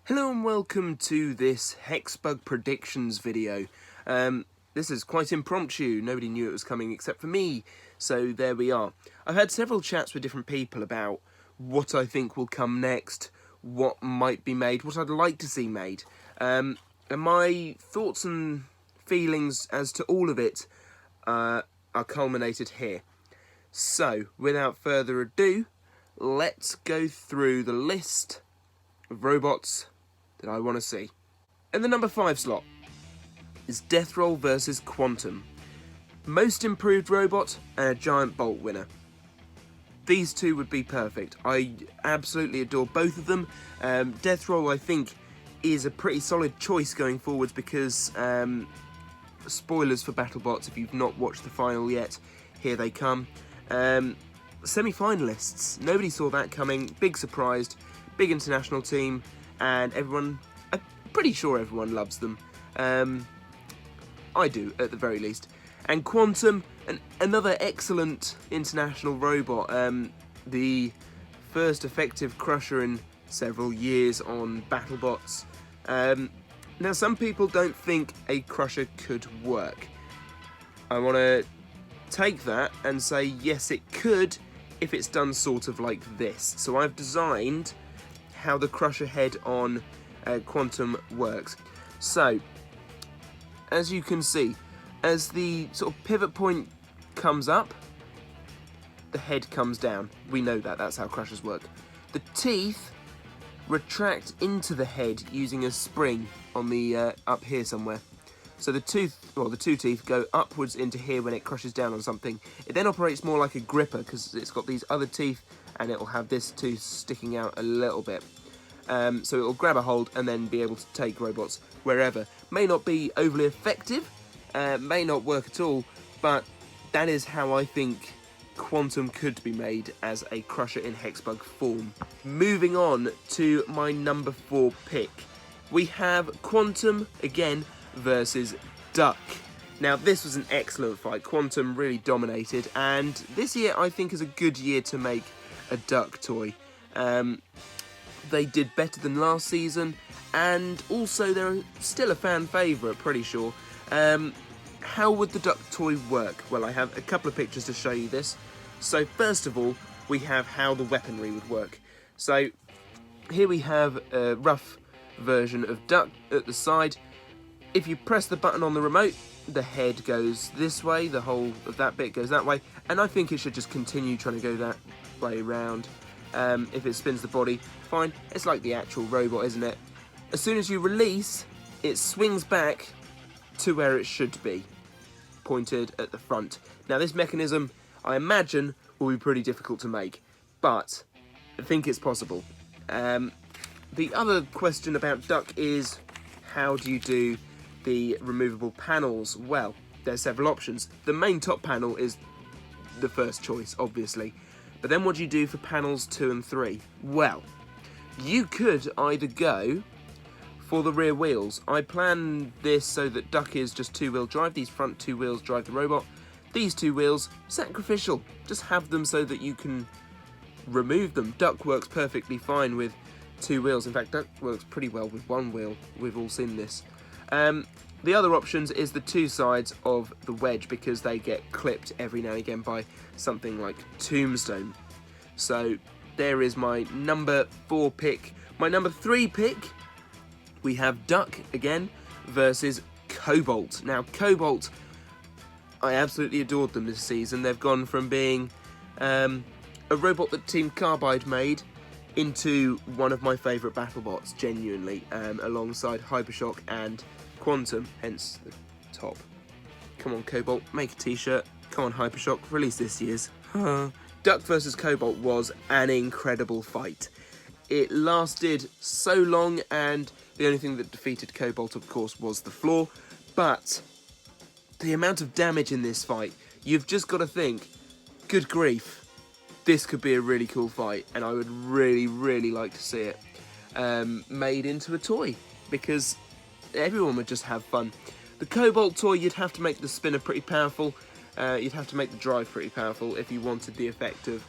Hello and welcome to this Hexbug predictions video. This is quite impromptu, nobody knew it was coming except for me, so there we are. I've had several chats with different people about what I think will come next, what might be made, what I'd like to see made. And my thoughts and feelings as to all of it are culminated here. So, without further ado, let's go through the list of robots that I want to see. In the number 5 slot is Death Roll versus Quantum. Most improved robot and a giant bolt winner. These two would be perfect. I absolutely adore both of them. Death Roll, I think, is a pretty solid choice going forwards because, spoilers for BattleBots, if you've not watched the final yet, here they come. Semi-finalists, nobody saw that coming, big surprised, big international team, and everyone, I'm pretty sure everyone loves them. I do, at the very least. And Quantum, another excellent international robot, the first effective crusher in several years on BattleBots. Now, some people don't think a crusher could work. I want to take that and say, yes, it could, if it's done sort of like this. So I've designed how the crusher head on Quantum works. So, as you can see, as the sort of pivot point comes up, the head comes down. We know that, that's how crushers work. The teeth retract into the head using a spring on the up here somewhere. So the two teeth go upwards into here when it crushes down on something. It then operates more like a gripper because it's got these other teeth and it'll have this tooth sticking out a little bit. So it'll grab a hold and then be able to take robots wherever. May not be overly effective, may not work at all, but that is how I think Quantum could be made as a crusher in Hexbug form. Moving on to my number 4 pick. We have Quantum, again, versus Duck. Now, this was an excellent fight. Quantum really dominated, and this year I think is a good year to make a Duck toy. They did better than last season, and also they're still a fan favourite, pretty sure. How would the Duck toy work? Well, I have a couple of pictures to show you this. So first of all, we have how the weaponry would work. So here we have a rough version of Duck at the side. If you press the button on the remote, the head goes this way, the whole of that bit goes that way, and I think it should just continue trying to go that way around. If it spins the body, fine, it's like the actual robot, isn't it? As soon as you release, it swings back to where it should be, pointed at the front. Now this mechanism, I imagine, will be pretty difficult to make, but I think it's possible. The other question about Duck is, how do you do the removable panels? Well, there's several options. The main top panel is the first choice, obviously. But then what do you do for panels 2 and 3? Well, you could either go for the rear wheels. I planned this so that Duck is just 2-wheel drive. These front 2 wheels drive the robot. These 2 wheels, sacrificial. Just have them so that you can remove them. Duck works perfectly fine with 2 wheels. In fact, Duck works pretty well with 1 wheel. We've all seen this. The other options is the 2 sides of the wedge because they get clipped every now and again by something like Tombstone. So there is my number 4 pick. My number 3 pick, we have Duck again versus Cobalt. Now Cobalt, I absolutely adored them this season. They've gone from being a robot that Team Carbide made into one of my favourite BattleBots, genuinely, alongside Hypershock and Quantum, hence the top. Come on, Cobalt, make a t-shirt. Come on, Hypershock, release this year's. Duck versus Cobalt was an incredible fight. It lasted so long, and the only thing that defeated Cobalt, of course, was the floor. But the amount of damage in this fight, you've just got to think, good grief, this could be a really cool fight, and I would really, really like to see it made into a toy, because everyone would just have fun. The Cobalt toy, you'd have to make the spinner pretty powerful, you'd have to make the drive pretty powerful if you wanted the effect of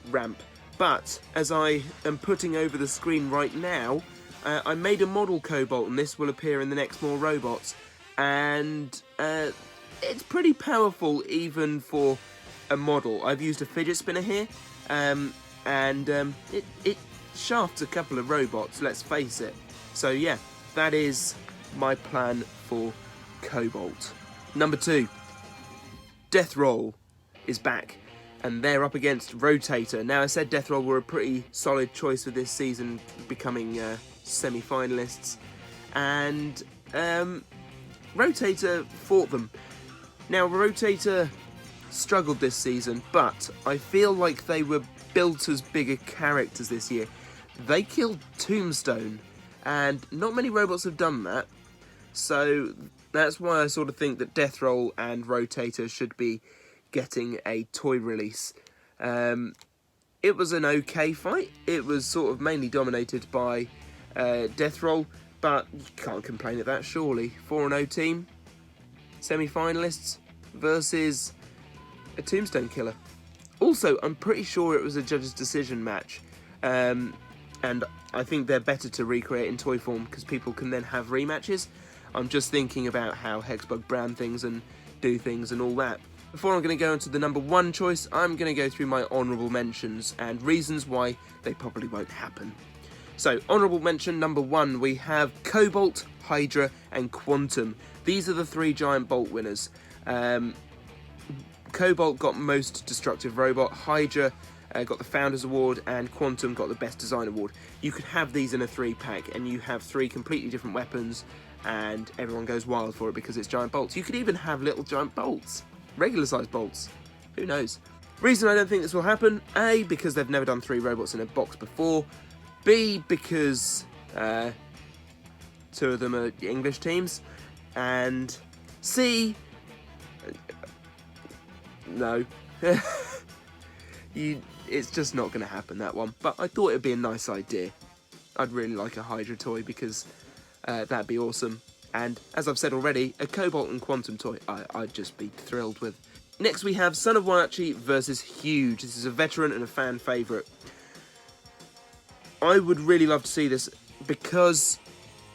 ramp. But, as I am putting over the screen right now, I made a model Cobalt, and this will appear in the next More Robots, and it's pretty powerful even for a model. I've used a fidget spinner here, and it shafts a couple of robots, let's face it. So yeah, that is my plan for Cobalt. Number 2, Death Roll is back, and they're up against Rotator. Now, I said Death Roll were a pretty solid choice for this season, becoming semi-finalists, and Rotator fought them. Now, Rotator struggled this season, but I feel like they were built as bigger characters this year. They killed Tombstone, and not many robots have done that, so that's why I sort of think that Death Roll and Rotator should be getting a toy release. It was an okay fight. It was sort of mainly dominated by Death Roll, but you can't complain at that, surely. 4-0 team, semi-finalists versus a Tombstone killer. Also, I'm pretty sure it was a judge's decision match, and I think they're better to recreate in toy form because people can then have rematches. I'm just thinking about how Hexbug brand things and do things and all that. Before I'm going to go into the number 1 choice, I'm going to go through my honourable mentions and reasons why they probably won't happen. So, honourable mention number 1, we have Cobalt, Hydra and Quantum. These are the 3 Giant Bolt winners. Cobalt got Most Destructive Robot, Hydra got the Founders Award, and Quantum got the Best Design Award. You could have these in a 3-pack, and you have 3 completely different weapons, and everyone goes wild for it because it's giant bolts. You could even have little giant bolts, regular sized bolts, who knows. Reason I don't think this will happen: A, because they've never done 3 robots in a box before, B, because 2 of them are English teams, and C, no. It's just not going to happen, that one. But I thought it'd be a nice idea. I'd really like a Hydra toy because that'd be awesome. And as I've said already, a Cobalt and Quantum toy I'd just be thrilled with. Next we have Son of Waiachi versus Huge. This is a veteran and a fan favourite. I would really love to see this because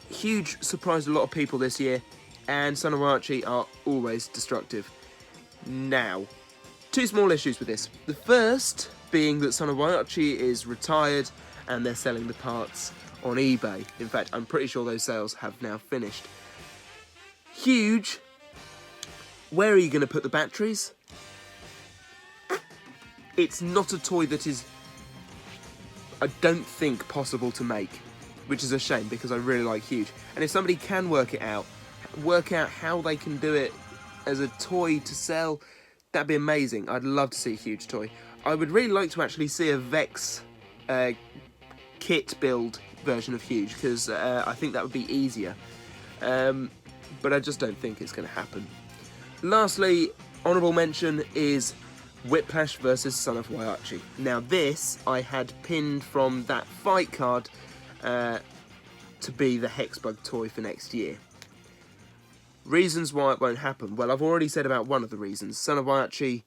Huge surprised a lot of people this year, and Son of Waiachi are always destructive. Now, 2 small issues with this. The first being that Son of Waiachi is retired and they're selling the parts on eBay. In fact, I'm pretty sure those sales have now finished. Huge, where are you going to put the batteries? It's not a toy that is, I don't think, possible to make, which is a shame because I really like Huge. And if somebody can work out how they can do it as a toy to sell, that'd be amazing. I'd love to see a Huge toy. I would really like to actually see a Vex kit build version of Huge because I think that would be easier. But I just don't think it's going to happen. Lastly, honourable mention is Whiplash versus Son of Waiachi. Now this I had pinned from that fight card to be the Hexbug toy for next year. Reasons why it won't happen. Well, I've already said about one of the reasons. Son of Waiachi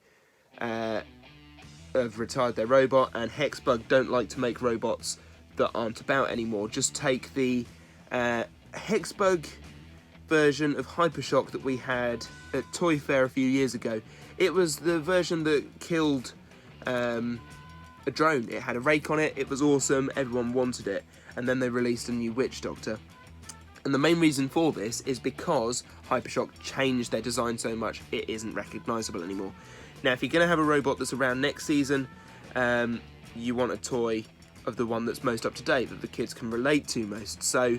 have retired their robot, and Hexbug don't like to make robots that aren't about anymore. Just take the Hexbug version of Hypershock that we had at Toy Fair a few years ago. It was the version that killed a drone. It had a rake on it, it was awesome, everyone wanted it, and then they released a new Witch Doctor. And the main reason for this is because Hypershock changed their design so much it isn't recognisable anymore. Now, if you're going to have a robot that's around next season, you want a toy of the one that's most up to date, that the kids can relate to most. So,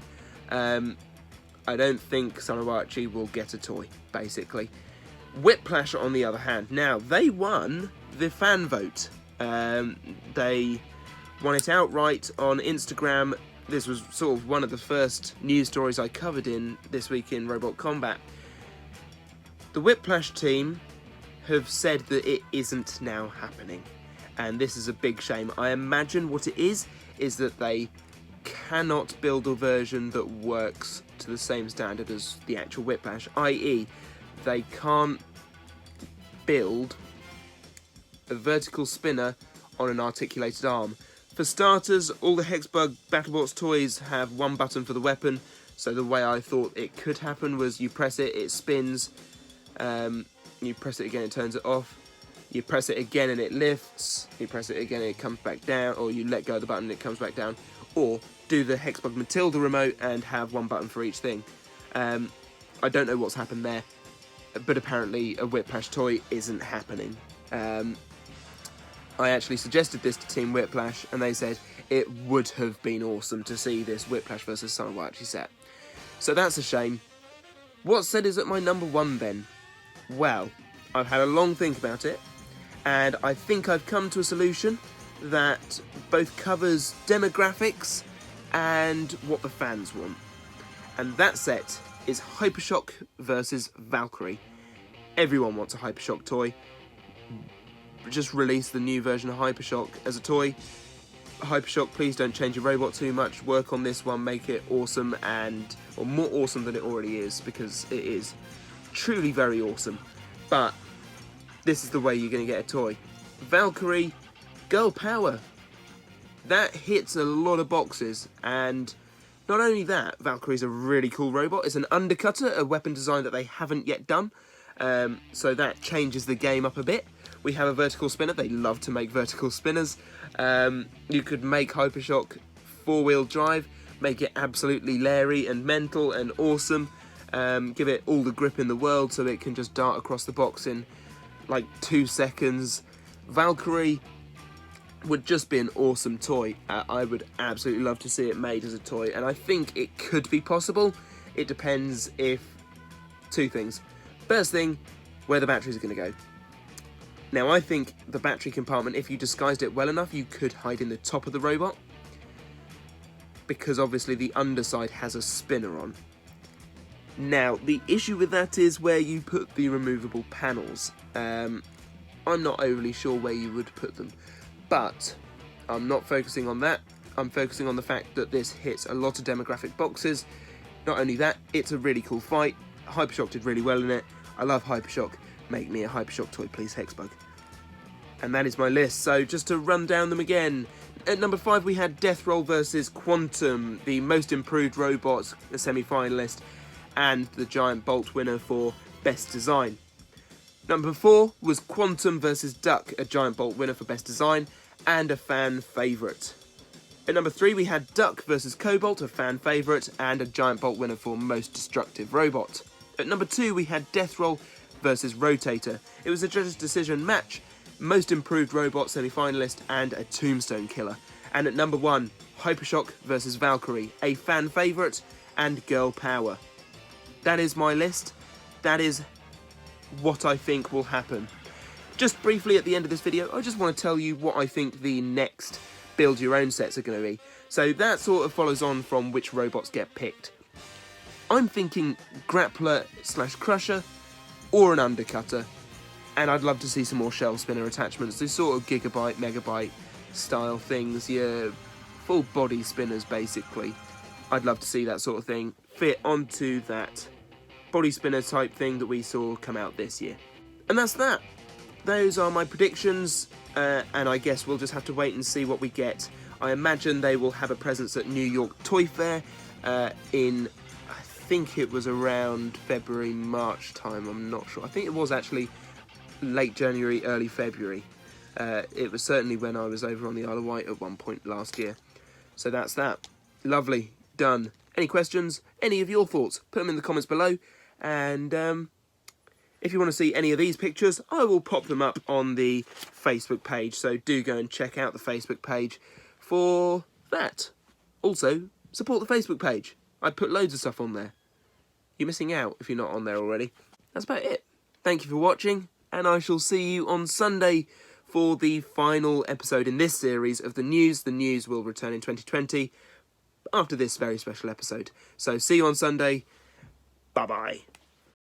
I don't think Son of Waiachi will get a toy, basically. Whiplash, on the other hand, now, they won the fan vote. They won it outright on Instagram. This was sort of one of the first news stories I covered in This Week in Robot Combat. The Whiplash team have said that it isn't now happening, and this is a big shame. I imagine what it is that they cannot build a version that works to the same standard as the actual Whiplash, i.e. they can't build a vertical spinner on an articulated arm For starters, all the Hexbug BattleBots toys have one button for the weapon, so the way I thought it could happen was you press it, it spins, you press it again, it turns it off, you press it again and it lifts, you press it again and it comes back down, or you let go of the button and it comes back down, or do the Hexbug Matilda remote and have one button for each thing. I don't know what's happened there, but apparently a Whiplash toy isn't happening. I actually suggested this to Team Whiplash, and they said it would have been awesome to see this Whiplash versus Sunwatchy set. So that's a shame. What set is at my number 1 then? Well, I've had a long think about it, and I think I've come to a solution that both covers demographics and what the fans want. And that set is Hypershock versus Valkyrie. Everyone wants a Hypershock toy. Just release the new version of Hypershock as a toy. Hypershock, please don't change your robot too much. Work on this one, make it awesome, or more awesome than it already is, because it is truly very awesome. But this is the way you're going to get a toy. Valkyrie, girl power. That hits a lot of boxes, and not only that, Valkyrie's a really cool robot. It's an undercutter, a weapon design that they haven't yet done, so that changes the game up a bit. We have a vertical spinner. They love to make vertical spinners. You could make Hypershock 4-wheel drive, make it absolutely leery and mental and awesome, give it all the grip in the world so it can just dart across the box in like 2 seconds. Valkyrie would just be an awesome toy. I would absolutely love to see it made as a toy, and I think it could be possible. It depends if 2 things. First thing, where the batteries are going to go. Now, I think the battery compartment, if you disguised it well enough, you could hide in the top of the robot, because obviously the underside has a spinner on. Now, the issue with that is where you put the removable panels. I'm not overly sure where you would put them, but I'm not focusing on that. I'm focusing on the fact that this hits a lot of demographic boxes. Not only that, it's a really cool fight. Hypershock did really well in it. I love Hypershock. Make me a Hypershock toy, please, Hexbug. And that is my list. So just to run down them again. At number 5, we had Death Roll versus Quantum, the most improved robot, a semi-finalist, and the Giant Bolt winner for Best Design. Number 4 was Quantum versus Duck, a Giant Bolt winner for Best Design, and a fan favourite. At number 3, we had Duck versus Cobalt, a fan favourite, and a Giant Bolt winner for Most Destructive Robot. At number 2, we had Death Roll versus Rotator. It was a judge's decision match, most improved robot semi-finalist, and a tombstone killer. And at number 1, Hypershock versus Valkyrie, a fan favourite and girl power. That is my list. That is what I think will happen. Just briefly at the end of this video, I just want to tell you what I think the next build your own sets are going to be. So that sort of follows on from which robots get picked. I'm thinking Grappler / Crusher, or an undercutter, and I'd love to see some more shell spinner attachments, these sort of gigabyte, megabyte style things, yeah, full body spinners basically. I'd love to see that sort of thing fit onto that body spinner type thing that we saw come out this year. And that's that. Those are my predictions, and I guess we'll just have to wait and see what we get. I imagine they will have a presence at New York Toy Fair in, I think it was around February, March time, I'm not sure. I think it was actually late January, early February. It was certainly when I was over on the Isle of Wight at one point last year. So that's that. Lovely. Done. Any questions? Any of your thoughts? Put them in the comments below. And if you want to see any of these pictures, I will pop them up on the Facebook page. So do go and check out the Facebook page for that. Also, support the Facebook page. I put loads of stuff on there. You're missing out if you're not on there already. That's about it. Thank you for watching, and I shall see you on Sunday for the final episode in this series of The News. The News will return in 2020 after this very special episode. So see you on Sunday. Bye-bye.